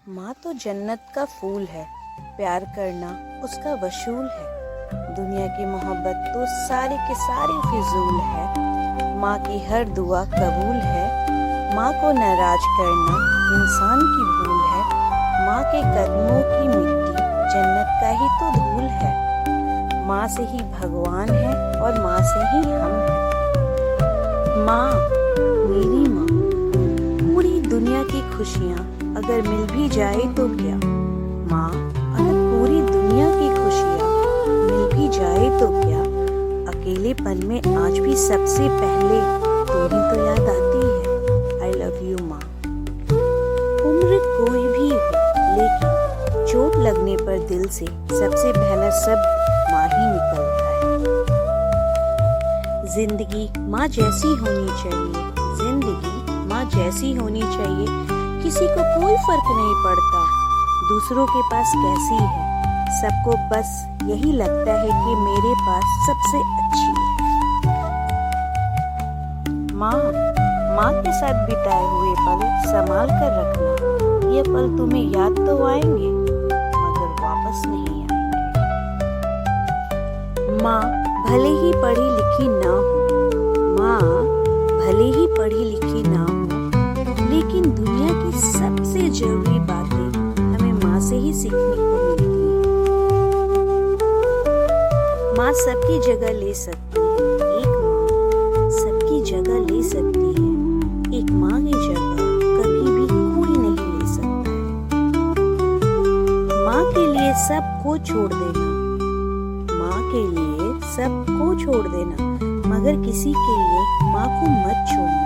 माँ तो जन्नत का फूल है, प्यार करना उसका वसूल है। दुनिया की मोहब्बत तो सारी की सारी फिजूल है। माँ की हर दुआ कबूल है। माँ को नाराज करना इंसान की भूल है। माँ के कदमों की मिट्टी जन्नत का ही तो धूल है। माँ से ही भगवान है और माँ से ही हम हैं। माँ, मेरी माँ, पूरी दुनिया की खुशियाँ अगर मिल भी जाए तो क्या। माँ, अगर पूरी दुनिया की खुशियाँ मिल भी जाए तो क्या। अकेलेपन में आज भी सबसे पहले तुम्हें तो याद आती है। आई लव यू माँ। उम्र कोई भी हो, लेकिन चोट लगने पर दिल से सबसे पहला शब्द माँ ही निकलता है। जिंदगी माँ जैसी होनी चाहिए, जिंदगी माँ जैसी होनी चाहिए। किसी को कोई फर्क नहीं पड़ता दूसरों के पास कैसी है। सबको बस यही लगता है कि मेरे पास सबसे अच्छी है। माँ के साथ बिताए हुए पल संभाल कर रखना। ये पल तुम्हें याद तो आएंगे मगर वापस नहीं आएंगे। माँ भले ही पढ़ी लिखी ना हो, माँ भले ही पढ़ी लिखी ना हो, लेकिन दुनिया की सबसे जरूरी बातें हमें माँ से ही सीखने को मिलती है। माँ सबकी जगह ले सकती है, एक माँ सबकी जगह ले सकती है। एक माँ की जगह कभी भी कोई नहीं ले सकता है। माँ के लिए सबको छोड़ देना, माँ के लिए सबको छोड़ देना, मगर किसी के लिए माँ को मत छोड़ना।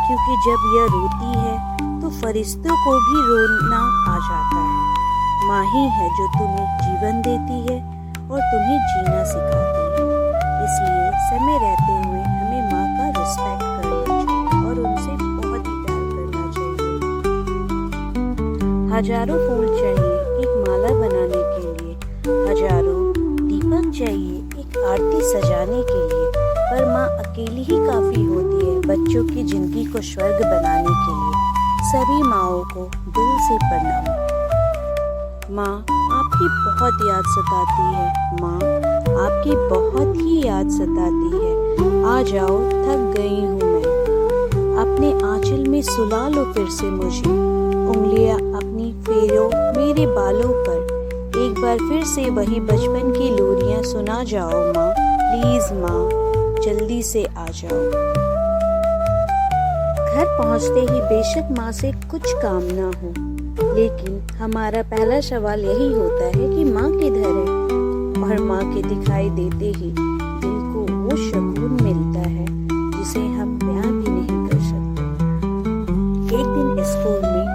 क्योंकि जब यह रोती है तो फरिश्तों को भी रोना आ जाता है। माँ ही है जो तुम्हें जीवन देती है और तुम्हें जीना सिखाती है। इसलिए समय रहते हुए हमें माँ का रिस्पेक्ट करना चाहिए और उनसे बहुत ही प्यार करना चाहिए। हजारों फूल चाहिए एक माला बनाने के लिए, हजारों दीपक चाहिए एक आरती सजाने के लिए, पर माँ अकेली ही काफी होती है बच्चों की जिंदगी को स्वर्ग बनाने के लिए। सभी माँओं को दिल से प्रणाम। माँ, आपकी बहुत याद सताती है, माँ आपकी बहुत ही याद सताती है। आ जाओ, थक गई हूँ मैं, अपने आंचल में सुला लो फिर से मुझे। उंगलियाँ अपनी फेरो मेरे बालों पर, एक बार फिर से वही बचपन की लोरियाँ सुना जाओ माँ। प्लीज माँ, जल्दी से आ जाओ। घर पहुंचते ही बेशक माँ से कुछ काम ना हो, लेकिन हमारा पहला सवाल यही होता है कि माँ किधर है। और माँ के दिखाई देते ही दिल को वो सुकून मिलता है जिसे हम बयां भी नहीं कर सकते। एक दिन स्कूल में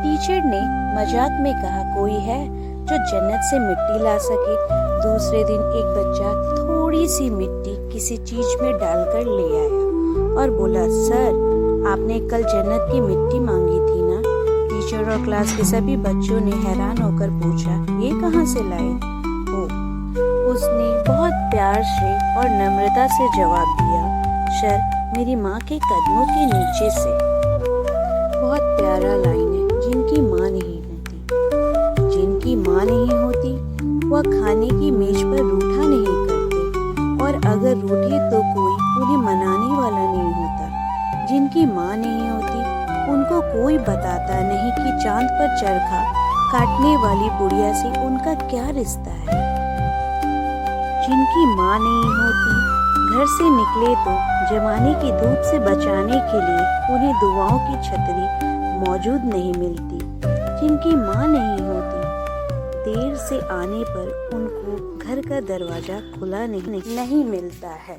टीचर ने मजाक में कहा, कोई है जो जन्नत से मिट्टी ला सके। दूसरे दिन एक बच्चा थोड़ी सी मिट्टी किसी चीज में डालकर ले आया और बोला, सर आपने कल जन्नत की मिट्टी मांगी थी ना। टीचर और क्लास के सभी बच्चों ने हैरान होकर पूछा, ये कहाँ से लाए? उसने बहुत प्यार से और नम्रता से जवाब दिया, सर मेरी माँ के कदमों के नीचे से। बहुत प्यारा लाइन है। जिनकी माँ नहीं होती, जिनकी माँ नहीं होती, वह खाने की मेज पर रूठा नहीं करते, और अगर रूठे तो कोई उन्हें मनाने वाला नहीं होता। जिनकी माँ नहीं होती, उनको कोई बताता नहीं कि चांद पर चरखा काटने वाली बुढ़िया से उनका क्या रिश्ता है। जिनकी माँ नहीं होती, घर से निकले तो जमाने की धूप से बचाने के लिए उन्हें दुआओं की छतरी मौजूद नहीं मिलती। जिनकी माँ नहीं होती, देर से आने पर उनको घर का दरवाजा खुला नहीं मिलता है।